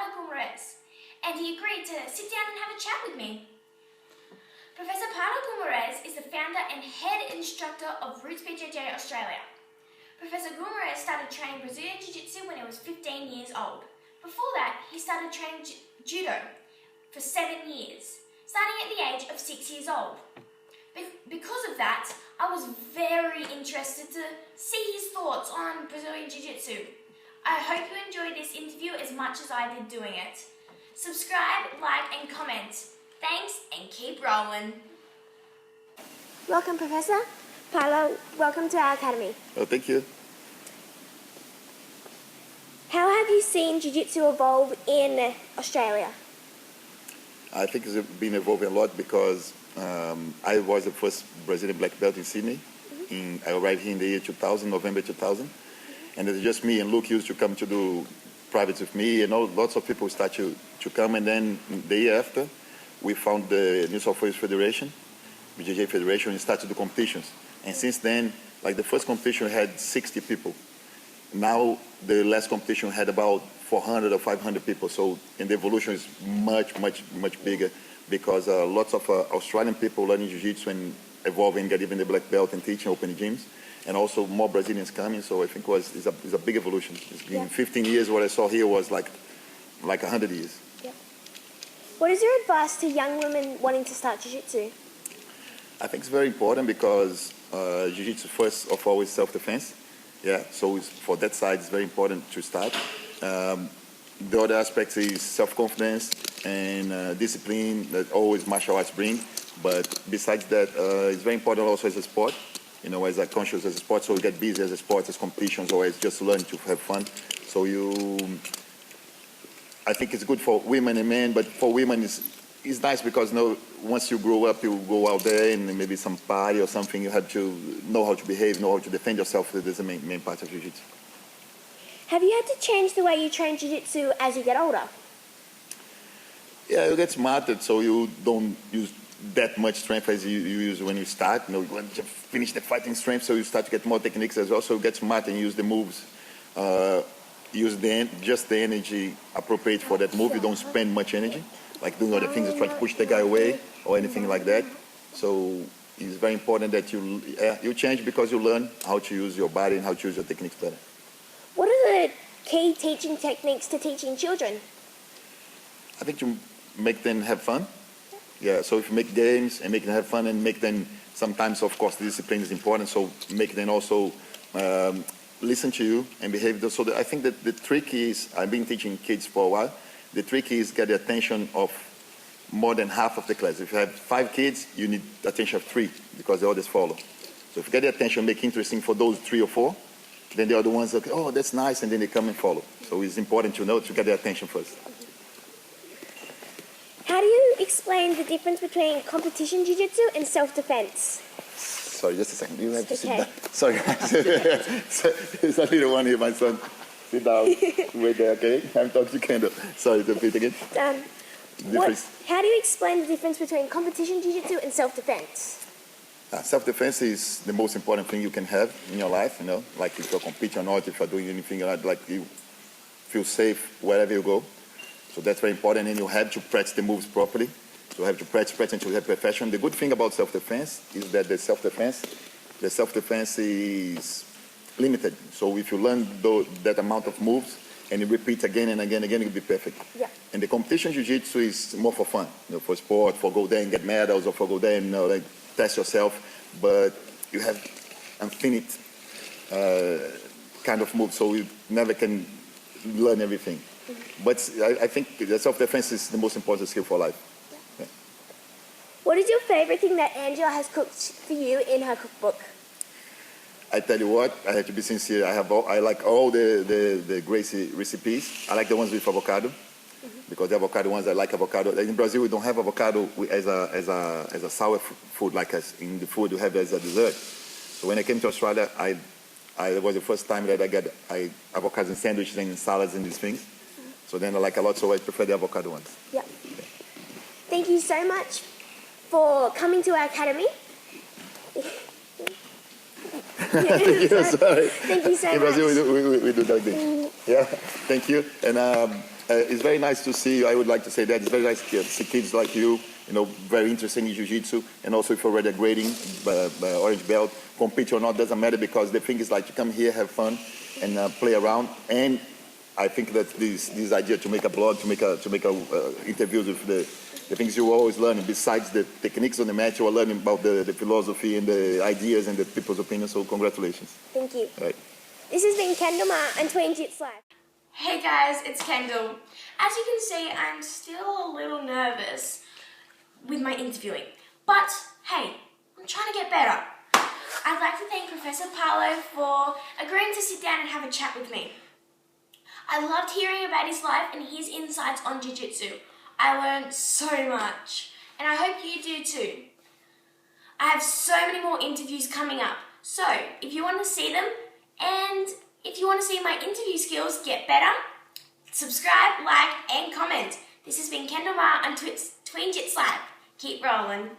Paulo Guimaraes, and he agreed to sit down and have a chat with me. Professor Paulo Guimaraes is the founder and head instructor of Roots BJJ Australia. Professor Guimaraes started training Brazilian Jiu Jitsu when he was 15 years old. Before that, he started training Judo for 7 years, starting at the age of 6 years old. Because of that, I was very interested to see his thoughts on Brazilian Jiu Jitsu. I hope you enjoyed this interview as much as I did doing it. Subscribe, like and comment. Thanks and keep rolling. Welcome, Professor Paulo. Welcome to our academy. Oh, thank you. How have you seen Jiu Jitsu evolve in Australia? I think it's been evolving a lot because I was the first Brazilian black belt in Sydney. I arrived here in the year 2000, November 2000. And it's just me and Luke used to come to do privates with me, and lots of people start to come. And then the year after, we found the New South Wales Federation, BJJ Federation, and started to do competitions. And since then, like the first competition had 60 people. Now the last competition had about 400 or 500 people. So, and the evolution is much bigger because lots of Australian people learning Jiu-Jitsu and evolving, get even the black belt and teaching open gyms. And also more Brazilians coming, so I think it's a big evolution. It's been 15 years. What I saw here was like 100 years. Yeah. What is your advice to young women wanting to start Jiu-Jitsu? I think it's very important because Jiu-Jitsu first of all is self-defense. Yeah, so for that side it's very important to start. The other aspect is self-confidence and discipline that always martial arts bring. But besides that, it's very important also as a sport. You know, as a conscious as a sport, so you get busy as a sport, as competitions, or as just learn to have fun. So I think it's good for women and men, but for women it's nice because once you grow up, you go out there and maybe some party or something, you have to know how to behave, know how to defend yourself. That is the main part of Jiu-Jitsu. Have you had to change the way you train Jiu-Jitsu as you get older? Yeah, you get smarter, so you don't use that much strength as you use when you start. You want to finish the fighting strength, so you start to get more techniques as well. So you get smart and use the moves, use just the energy appropriate for that move. You don't spend much energy, like doing other things, to try to push the guy away or anything like that. So it's very important that you change because you learn how to use your body and how to use your techniques better. What are the key teaching techniques to teaching children? I think to make them have fun. Yeah, so if you make games and make them have fun and make them, sometimes of course the discipline is important, so make them also listen to you and behave. So I think that the trick is, I've been teaching kids for a while, the trick is get the attention of more than half of the class. If you have 5 kids, you need attention of 3 because the others follow. So if you get the attention, make it interesting for those 3 or 4, then the other ones, okay, oh, that's nice, and then they come and follow. So it's important to know to get their attention first. How do you explain the difference between competition jiu-jitsu and self-defense? Sorry, just a second. You have to sit down. Sorry, guys. It's a little one here, my son. Sit down. Wait there, okay? I'm talking to Kendall. Sorry, repeat again. How do you explain the difference between competition jiu-jitsu and self-defense? Self-defense is the most important thing you can have in your life, like if you're competing or not, if you're doing anything like you feel safe wherever you go. So that's very important, and you have to practice the moves properly. So you have to practice until you have perfection. The good thing about self-defense is that the self-defense is limited. So if you learn that amount of moves and you repeat again and again, you'll be perfect. Yeah. And the competition jiu-jitsu is more for fun, for sport, for go there and get medals, or for go there and like test yourself. But you have infinite kind of moves, so you never can learn everything. But I think the self-defense is the most important skill for life. Yeah. What is your favorite thing that Angela has cooked for you in her cookbook? I tell you what, I have to be sincere. I like all the Gracie recipes. I like the ones with avocado, because the avocado ones, I like avocado. In Brazil, we don't have avocado as a sour food, like in the food we have as a dessert. So when I came to Australia, it was the first time that I got avocados in sandwiches and in salads and these things. So then I like a lot, so I prefer the avocado ones. Yeah. Thank you so much for coming to our academy. Thank you, sorry. Thank you so much. In Brazil, we do that thing. Yeah, thank you. And It's very nice to see you. I would like to say that it's very nice to see kids like you, very interested in jiu-jitsu, and also if you're already a grading orange belt, compete or not, doesn't matter, because the thing is like to come here, have fun, and play around. And I think that this idea to make a blog, to make interviews with the things you're always learning, besides the techniques on the mat, you are learning about the philosophy and the ideas and the people's opinions. So congratulations. Thank you. All right. This has been Kendall Ma and Tween Jitz Live. Hey guys, it's Kendall. As you can see, I'm still a little nervous with my interviewing, but hey, I'm trying to get better. I'd like to thank Professor Paulo for agreeing to sit down and have a chat with me. I loved hearing about his life and his insights on Jiu-Jitsu. I learned so much, and I hope you do too. I have so many more interviews coming up, so if you want to see them, and if you want to see my interview skills get better, subscribe, like, and comment. This has been Kendall Ma on Tween Jitz Live. Keep rolling.